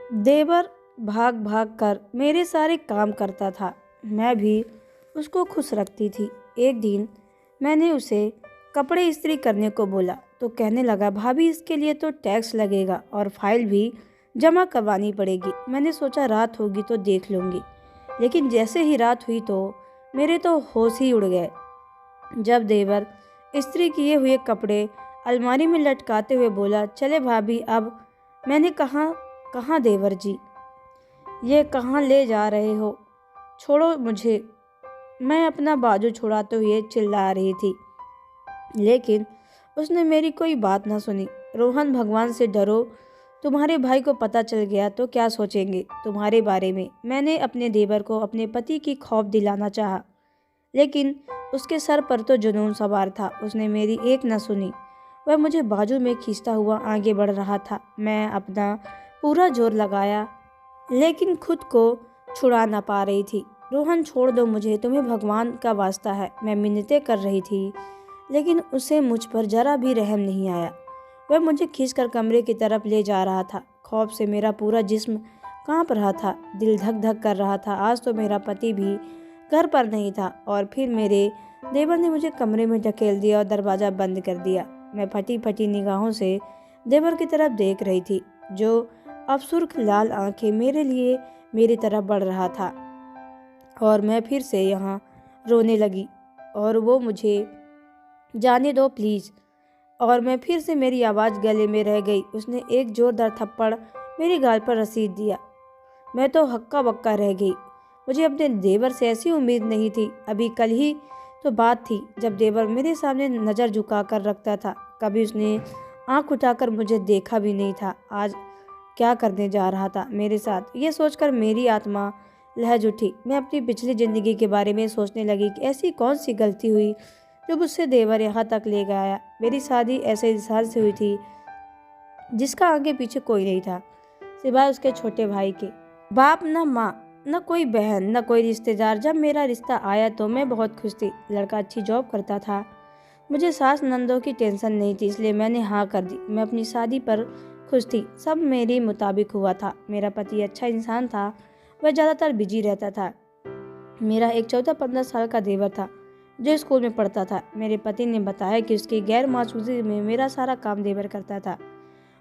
देवर भाग भाग कर मेरे सारे काम करता था। मैं भी उसको खुश रखती थी। एक दिन मैंने उसे कपड़े इस्त्री करने को बोला तो कहने लगा, भाभी इसके लिए तो टैक्स लगेगा और फाइल भी जमा करवानी पड़ेगी। मैंने सोचा रात होगी तो देख लूँगी, लेकिन जैसे ही रात हुई तो मेरे तो होश ही उड़ गए। जब देवर इस्त्री किए हुए कपड़े अलमारी में लटकाते हुए बोला, चले भाभी अब। मैंने कहा, कहाँ देवर जी, ये कहाँ ले जा रहे हो, छोड़ो मुझे। मैं अपना बाजू छुड़ाते हुए चिल्ला रही थी, लेकिन उसने मेरी कोई बात ना सुनी। रोहन, भगवान से डरो, तुम्हारे भाई को पता चल गया तो क्या सोचेंगे तुम्हारे बारे में। मैंने अपने देवर को अपने पति की खौफ दिलाना चाहा, लेकिन उसके सर पर तो जुनून सवार था। उसने मेरी एक न सुनी। वह मुझे बाजू में खींचता हुआ आगे बढ़ रहा था। मैं अपना पूरा जोर लगाया, लेकिन खुद को छुड़ा ना पा रही थी। रोहन, छोड़ दो मुझे, तुम्हें भगवान का वास्ता है। मैं मिन्नतें कर रही थी, लेकिन उसे मुझ पर जरा भी रहम नहीं आया। वह मुझे खींचकर कमरे की तरफ ले जा रहा था। खौफ से मेरा पूरा जिस्म कांप रहा था, दिल धक धक कर रहा था। आज तो मेरा पति भी घर पर नहीं था और फिर मेरे देवर ने मुझे कमरे में ढकेल दिया और दरवाज़ा बंद कर दिया। मैं फटी फटी निगाहों से देवर की तरफ देख रही थी, जो अब सुर्ख लाल आंखें मेरे लिए मेरी तरफ बढ़ रहा था। और मैं फिर से यहाँ रोने लगी और वो मुझे जाने दो प्लीज़। और मैं फिर से, मेरी आवाज़ गले में रह गई। उसने एक जोरदार थप्पड़ मेरी गाल पर रसीद दिया। मैं तो हक्का बक्का रह गई। मुझे अपने देवर से ऐसी उम्मीद नहीं थी। अभी कल ही तो बात थी जब देवर मेरे सामने नज़र झुका कर रखता था। कभी उसने आंख उठाकर मुझे देखा भी नहीं था। आज क्या करने जा रहा था मेरे साथ, ये सोचकर मेरी आत्मा लहज उठी। मैं अपनी पिछली ज़िंदगी के बारे में सोचने लगी कि ऐसी कौन सी गलती हुई जो मुझसे देवर यहाँ तक ले गया। मेरी शादी ऐसे इंसान से हुई थी जिसका आगे पीछे कोई नहीं था सिवाय उसके छोटे भाई के। बाप न माँ, न कोई बहन, न कोई रिश्तेदार। जब मेरा रिश्ता आया तो मैं बहुत खुश थी। लड़का अच्छी जॉब करता था, मुझे सास नंदों की टेंशन नहीं थी, इसलिए मैंने हाँ कर दी। मैं अपनी शादी पर खुश थी, सब मेरे मुताबिक हुआ था। मेरा पति अच्छा इंसान था, वह ज़्यादातर बिजी रहता था। मेरा एक 14-15 साल का देवर था जो स्कूल में पढ़ता था। मेरे पति ने बताया कि उसकी गैर मौजूदगी में मेरा सारा काम देवर करता था।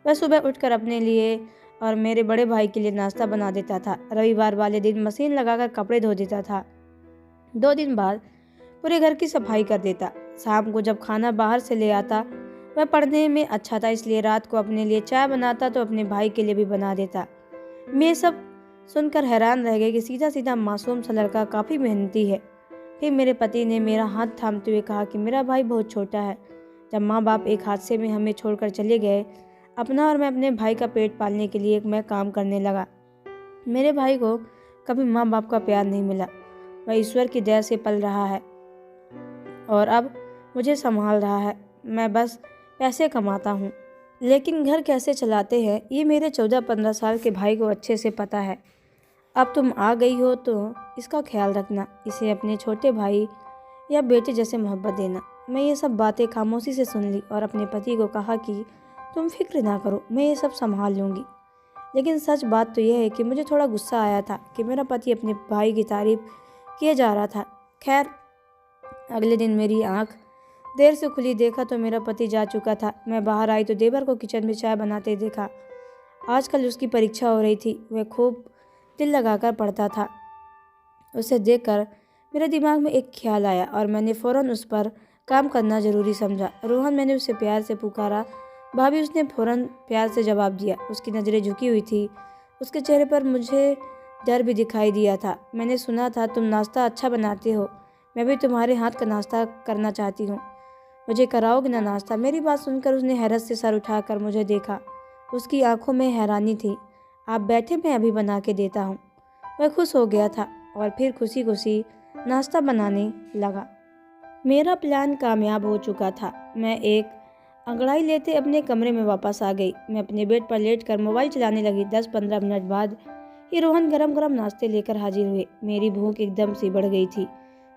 वह सुबह उठकर अपने लिए और मेरे बड़े भाई के लिए नाश्ता बना देता था। रविवार वाले दिन मशीन लगाकर कपड़े धो देता था। 2 दिन बाद पूरे घर की सफाई कर देता। शाम को जब खाना बाहर से ले आता, वह पढ़ने में अच्छा था, इसलिए रात को अपने लिए चाय बनाता तो अपने भाई के लिए भी बना देता। मैं सब सुनकर हैरान रह गई कि सीधा सीधा मासूम सा लड़का काफ़ी मेहनती है। फिर मेरे पति ने मेरा हाथ थामते हुए कहा कि मेरा भाई बहुत छोटा है। जब माँ बाप एक हादसे में हमें छोड़कर चले गए, अपना और मैं अपने भाई का पेट पालने के लिए मैं काम करने लगा। मेरे भाई को कभी माँ बाप का प्यार नहीं मिला। वह ईश्वर की दया से पल रहा है और अब मुझे संभाल रहा है। मैं बस पैसे कमाता हूँ, लेकिन घर कैसे चलाते हैं ये मेरे 14-15 साल के भाई को अच्छे से पता है। अब तुम आ गई हो तो इसका ख्याल रखना, इसे अपने छोटे भाई या बेटे जैसे मोहब्बत देना। मैं ये सब बातें खामोशी से सुन ली और अपने पति को कहा कि तुम फिक्र ना करो, मैं ये सब संभाल लूँगी। लेकिन सच बात तो यह है कि मुझे थोड़ा गुस्सा आया था कि मेरा पति अपने भाई की तारीफ किए जा रहा था। खैर, अगले दिन मेरी आँख देर से खुली, देखा तो मेरा पति जा चुका था। मैं बाहर आई तो देवर को किचन में चाय बनाते देखा। आजकल उसकी परीक्षा हो रही थी, वह खूब दिल लगाकर पढ़ता था। उसे देखकर मेरे दिमाग में एक ख्याल आया और मैंने फ़ौरन उस पर काम करना ज़रूरी समझा। रोहन, मैंने उसे प्यार से पुकारा। भाभी, उसने फ़ौरन प्यार से जवाब दिया। उसकी नज़रें झुकी हुई थी, उसके चेहरे पर मुझे डर भी दिखाई दिया था। मैंने सुना था तुम नाश्ता अच्छा बनाते हो, मैं भी तुम्हारे हाथ का नाश्ता करना चाहती हूँ, मुझे कराओगे ना नाश्ता? मेरी बात सुनकर उसने हैरत से सर उठाकर मुझे देखा। उसकी आंखों में हैरानी थी। आप बैठे, मैं अभी बना के देता हूँ। वह खुश हो गया था और फिर खुशी खुशी नाश्ता बनाने लगा। मेरा प्लान कामयाब हो चुका था। मैं एक अंगड़ाई लेते अपने कमरे में वापस आ गई। मैं अपने बेड पर लेटकर मोबाइल चलाने लगी। 10-15 मिनट बाद ही रोहन गरम गरम नाश्ते लेकर हाजिर हुए। मेरी भूख एकदम से बढ़ गई थी।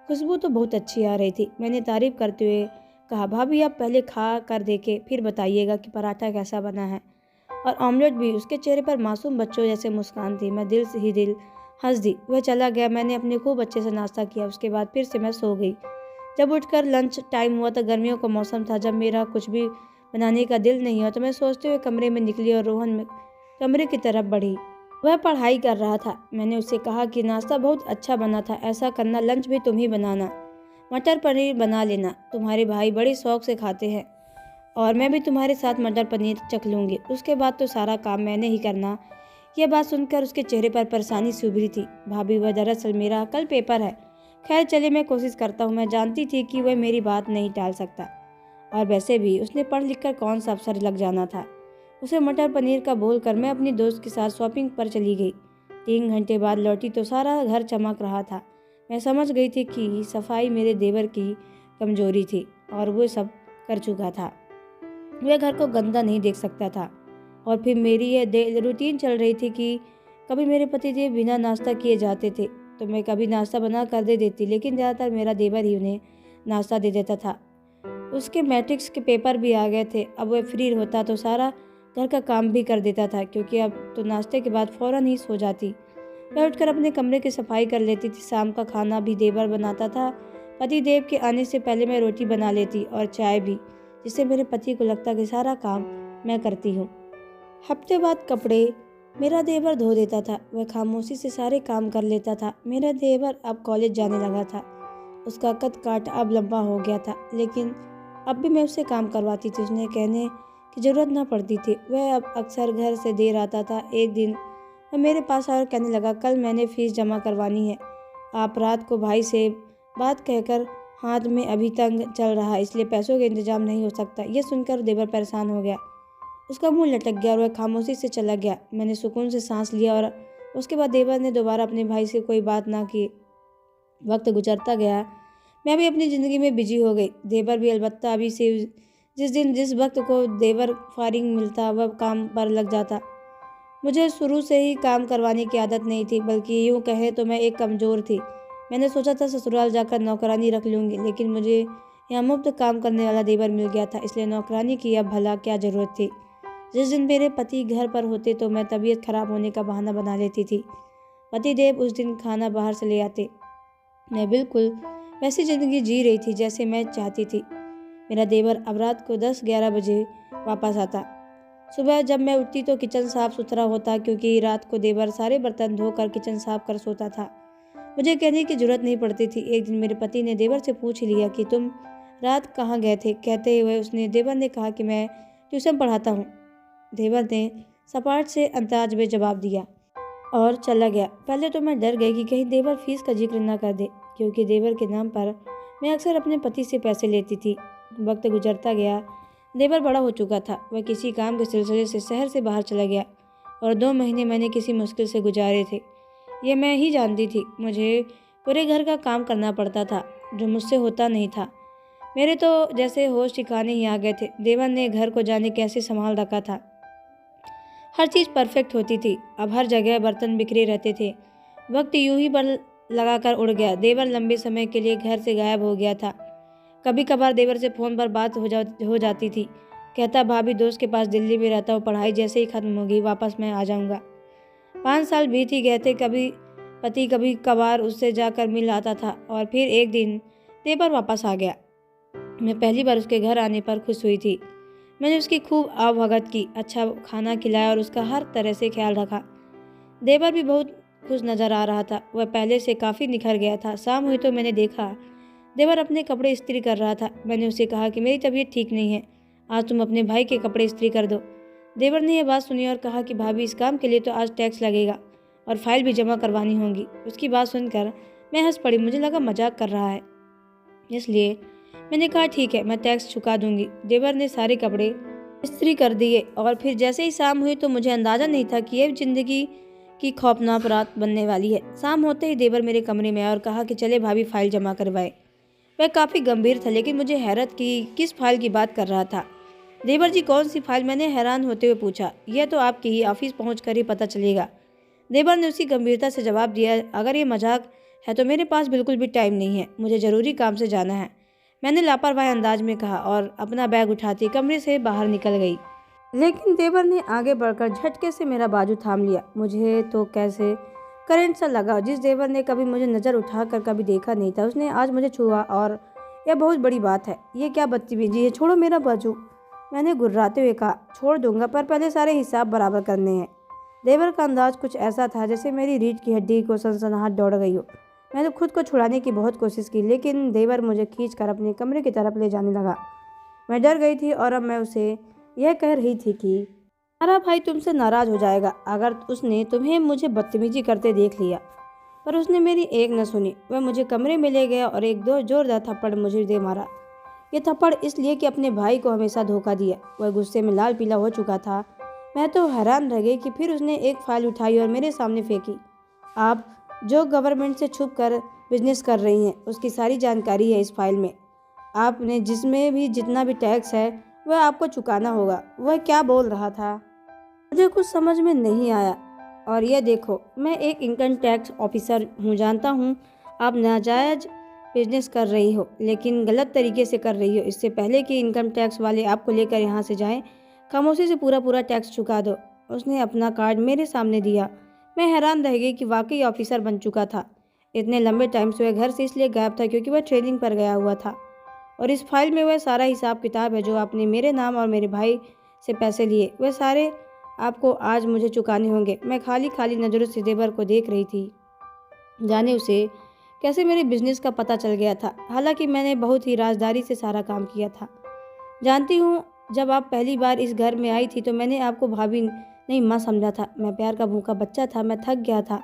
खुशबू तो बहुत अच्छी आ रही थी। मैंने तारीफ करते हुए कहा, भाभी आप पहले खा कर देखे फिर बताइएगा कि पराठा कैसा बना है। और ऑमलेट भी। उसके चेहरे पर मासूम बच्चों जैसे मुस्कान थी। मैं दिल से ही दिल हंस दी। वह चला गया। मैंने अपने खूब अच्छे से नाश्ता किया। उसके बाद फिर से मैं सो गई। जब उठकर लंच टाइम हुआ तो गर्मियों का मौसम था। जब मेरा कुछ भी बनाने का दिल नहीं हुआ तो मैं सोचते हुए कमरे में निकली और रोहन कमरे की तरफ बढ़ी। वह पढ़ाई कर रहा था। मैंने उससे कहा कि नाश्ता बहुत अच्छा बना था, ऐसा करना लंच भी तुम ही बनाना, मटर पनीर बना लेना, तुम्हारे भाई बड़े शौक से खाते हैं और मैं भी तुम्हारे साथ मटर पनीर चख लूँगी। उसके बाद तो सारा काम मैंने ही करना। यह बात सुनकर उसके चेहरे पर परेशानी सी उभरी थी। भाभी, वह दरअसल मेरा कल पेपर है। खैर चलिए, मैं कोशिश करता हूँ। मैं जानती थी कि वह मेरी बात नहीं टाल सकता और वैसे भी उसने पढ़ लिख कर कौन सा अफसर लग जाना था। उसे मटर पनीर का बोल कर मैं अपनी दोस्त के साथ शॉपिंग पर चली गई। 3 घंटे बाद लौटी तो सारा घर चमक रहा था। मैं समझ गई थी कि सफाई मेरे देवर की कमजोरी थी और वो सब कर चुका था। वह घर को गंदा नहीं देख सकता था। और फिर मेरी यह रूटीन चल रही थी कि कभी मेरे पति देव बिना नाश्ता किए जाते थे तो मैं कभी नाश्ता बना कर दे देती, लेकिन ज़्यादातर मेरा देवर ही उन्हें नाश्ता दे देता था। उसके मैट्रिक्स के पेपर भी आ गए थे। अब वह फ्री होता तो सारा घर का काम भी कर देता था, क्योंकि अब तो नाश्ते के बाद फ़ौरन ही सो जाती। वह उठकर अपने कमरे की सफाई कर लेती थी। शाम का खाना भी देवर बनाता था। पति देव के आने से पहले मैं रोटी बना लेती और चाय भी, जिससे मेरे पति को लगता कि सारा काम मैं करती हूँ। हफ्ते बाद कपड़े मेरा देवर धो देता था। वह खामोशी से सारे काम कर लेता था। मेरा देवर अब कॉलेज जाने लगा था। उसका कद काठ अब लंबा हो गया था, लेकिन अब भी मैं उससे काम करवाती थी। उसने कहने की ज़रूरत ना पड़ती थी। वह अब अक्सर घर से देर आता था। एक दिन वह मेरे पास आकर कहने लगा, कल मैंने फीस जमा करवानी है। आप रात को भाई से बात कहकर हाथ में अभी तंग चल रहा है, इसलिए पैसों का इंतजाम नहीं हो सकता। यह सुनकर देवर परेशान हो गया। उसका मुंह लटक गया और वह खामोशी से चला गया। मैंने सुकून से सांस लिया और उसके बाद देवर ने दोबारा अपने भाई से कोई बात ना की। वक्त गुजरता गया। मैं भी अपनी ज़िंदगी में बिजी हो गई। देवर भी अलबत्ता अभी से जिस वक्त को देवर फारिग मिलता वह काम पर लग जाता। मुझे शुरू से ही काम करवाने की आदत नहीं थी, बल्कि यूँ कहें तो मैं एक कमज़ोर थी। मैंने सोचा था ससुराल जाकर नौकरानी रख लूँगी, लेकिन मुझे यहाँ मुफ्त काम करने वाला देवर मिल गया था, इसलिए नौकरानी की अब भला क्या ज़रूरत थी। जिस दिन मेरे पति घर पर होते तो मैं तबीयत खराब होने का बहाना बना लेती थी। पति देव उस दिन खाना बाहर से ले आते। मैं बिल्कुल वैसी ज़िंदगी जी रही थी जैसे मैं चाहती थी। मेरा देवर अब रात को 10-11 बजे वापस आता। सुबह जब मैं उठती तो किचन साफ सुथरा होता, क्योंकि रात को देवर सारे बर्तन धोकर किचन साफ कर सोता था। मुझे कहने की जरूरत नहीं पड़ती थी। एक दिन मेरे पति ने देवर से पूछ लिया कि तुम रात कहाँ गए थे। कहते हुए उसने देवर ने कहा कि मैं ट्यूशन पढ़ाता हूँ। देवर ने सपाट से अंदाज में जवाब दिया और चला गया। पहले तो मैं डर गई कि कहीं देवर फीस का जिक्र न कर दे, क्योंकि देवर के नाम पर मैं अक्सर अपने पति से पैसे लेती थी। वक्त गुजरता गया। देवर बड़ा हो चुका था। वह किसी काम के सिलसिले से शहर से बाहर चला गया और 2 महीने मैंने किसी मुश्किल से गुजारे थे। ये मैं ही जानती थी। मुझे पूरे घर का काम करना पड़ता था, जो मुझसे होता नहीं था। मेरे तो जैसे होश ठिकाने ही आ गए थे। देवर ने घर को जाने कैसे संभाल रखा था। हर चीज़ परफेक्ट होती थी। अब हर जगह बर्तन बिखरे रहते थे। वक्त यूं ही पर लगाकर उड़ गया। देवर लंबे समय के लिए घर से गायब हो गया था। कभी कभार देवर से फ़ोन पर बात हो जाती थी। कहता, भाभी दोस्त के पास दिल्ली में रहता हूँ, पढ़ाई जैसे ही ख़त्म होगी वापस मैं आ जाऊँगा। 5 साल बीत ही गए थे। कभी पति कभी कभार उससे जाकर मिल आता था और फिर एक दिन देवर वापस आ गया। मैं पहली बार उसके घर आने पर खुश हुई थी। मैंने उसकी खूब आवभगत की, अच्छा खाना खिलाया और उसका हर तरह से ख्याल रखा। देवर भी बहुत खुश नज़र आ रहा था। वह पहले से काफ़ी निखर गया था। शाम हुई तो मैंने देखा देवर अपने कपड़े इस्त्री कर रहा था। मैंने उसे कहा कि मेरी तबीयत ठीक नहीं है, आज तुम अपने भाई के कपड़े इस्त्री कर दो। देवर ने यह बात सुनी और कहा कि भाभी, इस काम के लिए तो आज टैक्स लगेगा और फाइल भी जमा करवानी होगी। उसकी बात सुनकर मैं हंस पड़ी। मुझे लगा मजाक कर रहा है, इसलिए मैंने कहा ठीक है, मैं टैक्स चुका दूंगी। देवर ने सारे कपड़े इस्त्री कर दिए और फिर जैसे ही शाम हुई तो मुझे अंदाज़ा नहीं था कि यह जिंदगी की खौफनाक रात बनने वाली है। शाम होते ही देवर मेरे कमरे में आया और कहा कि चले भाभी फाइल जमा करवाए। वह काफ़ी गंभीर था, लेकिन मुझे हैरत की किस फाइल की बात कर रहा था। देवर जी, कौन सी फाइल? मैंने हैरान होते हुए पूछा। यह तो आपकी ही ऑफिस पहुंचकर ही पता चलेगा। देवर ने उसी गंभीरता से जवाब दिया, अगर ये मजाक है तो मेरे पास बिल्कुल भी टाइम नहीं है, मुझे ज़रूरी काम से जाना है। मैंने लापरवाह अंदाज में कहा और अपना बैग उठाती कमरे से बाहर निकल गई। लेकिन देवर ने आगे बढ़कर झटके से मेरा बाजू थाम लिया। मुझे तो कैसे करंट सा लगा। जिस देवर ने कभी मुझे नज़र उठाकर कभी देखा नहीं था, उसने आज मुझे छुआ, और यह बहुत बड़ी बात है। ये क्या बदतमीजी है, छोड़ो मेरा बाजू। मैंने गुर्राते हुए कहा। छोड़ दूंगा, पर पहले सारे हिसाब बराबर करने हैं। देवर का अंदाज कुछ ऐसा था जैसे मेरी रीढ़ की हड्डी को सनसनाहट दौड़ गई हो। मैंने खुद को छुड़ाने की बहुत कोशिश की, लेकिन देवर मुझे खींचकर अपने कमरे की तरफ ले जाने लगा। मैं डर गई थी और अब मैं उसे यह कह रही थी कि तुम्हारा भाई तुमसे नाराज़ हो जाएगा अगर उसने तुम्हें मुझे बदतमीजी करते देख लिया। पर उसने मेरी एक न सुनी। वह मुझे कमरे में ले गया और एक दो जोरदार थप्पड़ मुझे दे मारा। ये थप्पड़ इसलिए कि अपने भाई को हमेशा धोखा दिया। वह गुस्से में लाल पीला हो चुका था। मैं तो हैरान रह गई कि फिर उसने एक फाइल उठाई और मेरे सामने फेंकी। आप जो गवर्नमेंट से छुप कर बिजनेस कर रही हैं, उसकी सारी जानकारी है इस फाइल में। आपने जिसमें भी जितना भी टैक्स है वह आपको चुकाना होगा। वह क्या बोल रहा था, मुझे कुछ समझ में नहीं आया। और यह देखो, मैं एक इनकम टैक्स ऑफिसर हूँ, जानता हूँ आप नाजायज बिजनेस कर रही हो, लेकिन गलत तरीके से कर रही हो। इससे पहले कि इनकम टैक्स वाले आपको लेकर यहाँ से जाएं, खामोशी से पूरा टैक्स चुका दो। उसने अपना कार्ड मेरे सामने दिया। मैं हैरान रह गई कि वाकई ऑफिसर बन चुका था। इतने लंबे टाइम से वह घर से इसलिए गायब था क्योंकि वह ट्रेनिंग पर गया हुआ था। और इस फाइल में वह सारा हिसाब किताब है जो आपने मेरे नाम और मेरे भाई से पैसे लिए, वह सारे आपको आज मुझे चुकाने होंगे। मैं खाली खाली नज़रों से देवर को देख रही थी, जाने उसे कैसे मेरे बिजनेस का पता चल गया था। हालांकि मैंने बहुत ही राजदारी से सारा काम किया था। जानती हूँ, जब आप पहली बार इस घर में आई थी तो मैंने आपको भाभी नहीं माँ समझा था। मैं प्यार का भूखा बच्चा था, मैं थक गया था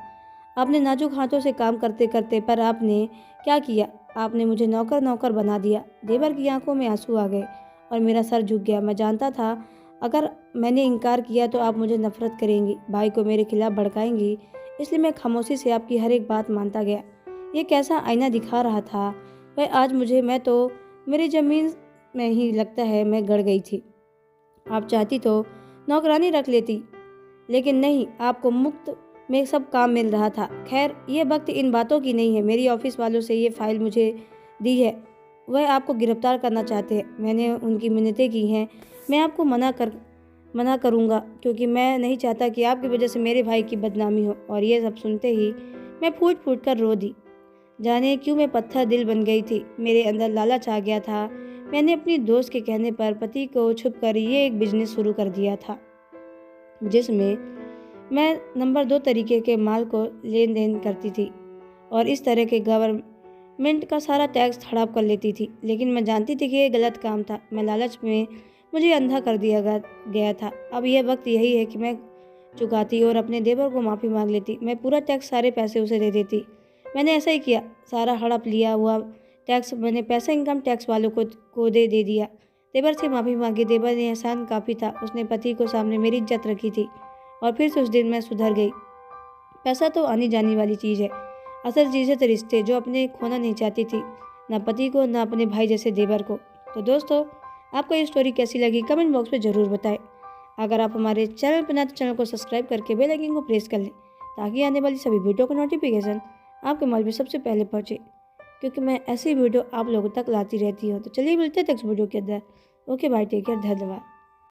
आपने नाजुक हाथों से काम करते करते। पर आपने क्या किया, आपने मुझे नौकर बना दिया। देवर की आंखों में आंसू आ गए और मेरा सर झुक गया। मैं जानता था अगर मैंने इनकार किया तो आप मुझे नफरत करेंगी, भाई को मेरे खिलाफ भड़काएंगी, इसलिए मैं खामोशी से आपकी हर एक बात मानता गया। ये कैसा आईना दिखा रहा था वह आज मुझे। मैं तो मेरी ज़मीन में ही लगता है मैं गड़ गई थी। आप चाहती तो नौकरानी रख लेती, लेकिन नहीं, आपको मुफ्त में सब काम मिल रहा था। खैर, ये वक्त इन बातों की नहीं है। मेरी ऑफिस वालों से ये फाइल मुझे दी है, वह आपको गिरफ्तार करना चाहते हैं। मैंने उनकी मिन्नतें की हैं, मैं आपको मना करूंगा क्योंकि मैं नहीं चाहता कि आपकी वजह से मेरे भाई की बदनामी हो। और ये सब सुनते ही मैं फूट फूट कर रो दी। जाने क्यों मैं पत्थर दिल बन गई थी। मेरे अंदर लालच आ गया था। मैंने अपनी दोस्त के कहने पर पति को छुप कर ये एक बिजनेस शुरू कर दिया था, जिसमें मैं नंबर 2 तरीके के माल को लेन देन करती थी और इस तरह के गवर्नमेंट का सारा टैक्स हड़प कर लेती थी। लेकिन मैं जानती थी कि ये गलत काम था। मैं लालच में मुझे अंधा कर दिया गया था। अब यह वक्त यही है कि मैं चुकाती और अपने देवर को माफ़ी मांग लेती। मैं पूरा टैक्स, सारे पैसे उसे दे देती। मैंने ऐसा ही किया। सारा हड़प लिया हुआ टैक्स मैंने पैसा इनकम टैक्स वालों को दे दिया। देवर से माफ़ी मांगी। देवर ने एहसान काफ़ी था। उसने पति को सामने मेरी इज्जत रखी थी और फिर से उस दिन मैं सुधर गई। पैसा तो आनी जानी वाली चीज़ है, असल चीज़ है तो रिश्ते, जो अपने खोना नहीं चाहती थी, ना पति को ना अपने भाई जैसे देवर को। तो दोस्तों, आपको ये स्टोरी कैसी लगी कमेंट बॉक्स में ज़रूर बताएं। अगर आप हमारे चैनल पर ना तो चैनल को सब्सक्राइब करके बेल आइकन को प्रेस कर लें ताकि आने वाली सभी वीडियो का नोटिफिकेशन आपके मोबाइल में सबसे पहले पहुँचे, क्योंकि मैं ऐसी वीडियो आप लोगों तक लाती रहती हूँ। तो चलिए मिलते हैं नेक्स्ट वीडियो के अंदर। ओके बाय, टेक केयर, धन्यवाद।